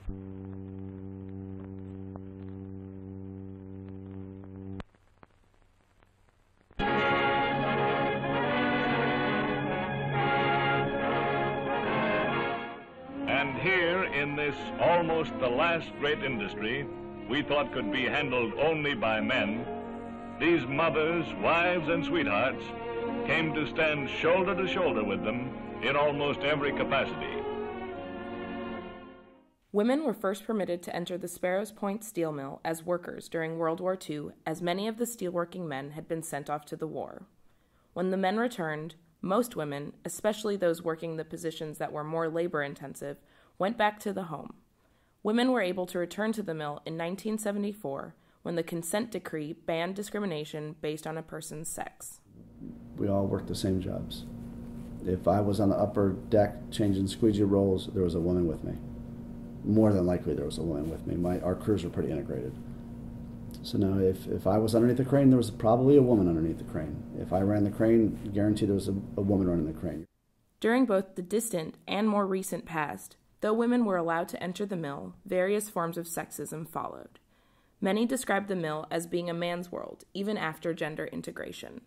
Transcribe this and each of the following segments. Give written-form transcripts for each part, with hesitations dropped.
And here, in this almost the last great industry we thought could be handled only by men, these mothers, wives, and sweethearts came to stand shoulder to shoulder with them in almost every capacity. Women were first permitted to enter the Sparrows Point Steel Mill as workers during World War II, as many of the steelworking men had been sent off to the war. When the men returned, most women, especially those working the positions that were more labor-intensive, went back to the home. Women were able to return to the mill in 1974 when the consent decree banned discrimination based on a person's sex. We all worked the same jobs. If I was on the upper deck changing squeegee rolls, there was a woman with me. More than likely there was a woman with me. Our crews were pretty integrated. So now if I was underneath the crane, there was probably a woman underneath the crane. If I ran the crane, guaranteed there was a woman running the crane. During both the distant and more recent past, though women were allowed to enter the mill, various forms of sexism followed. Many described the mill as being a man's world, even after gender integration.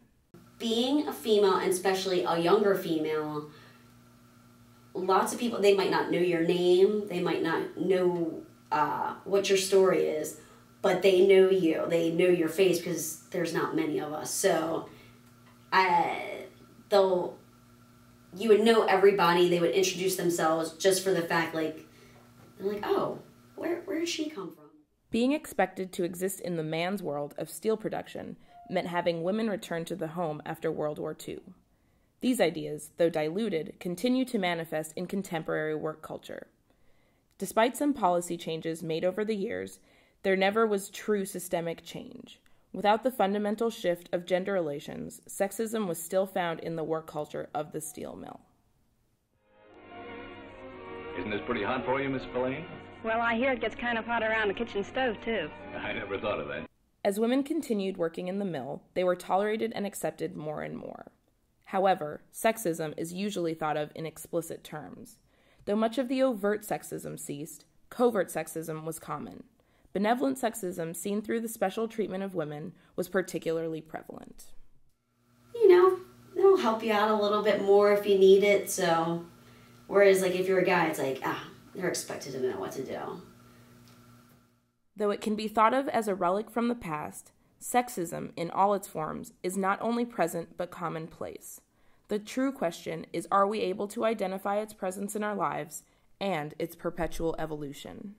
Being a female, and especially a younger female, lots of people, they might not know your name, they might not know what your story is, but they know you, they know your face because there's not many of us. So you would know everybody, they would introduce themselves just for the fact, like, they're like, oh, where did she come from? Being expected to exist in the man's world of steel production meant having women return to the home after World War II. These ideas, though diluted, continue to manifest in contemporary work culture. Despite some policy changes made over the years, there never was true systemic change. Without the fundamental shift of gender relations, sexism was still found in the work culture of the steel mill. Isn't this pretty hot for you, Miss Spillane? Well, I hear it gets kind of hot around the kitchen stove, too. I never thought of that. As women continued working in the mill, they were tolerated and accepted more and more. However, sexism is usually thought of in explicit terms. Though much of the overt sexism ceased, covert sexism was common. Benevolent sexism seen through the special treatment of women was particularly prevalent. You know, it'll help you out a little bit more if you need it, so... Whereas, like, if you're a guy, it's like, they're expected to know what to do. Though it can be thought of as a relic from the past, sexism, in all its forms, is not only present but commonplace. The true question is, are we able to identify its presence in our lives and its perpetual evolution?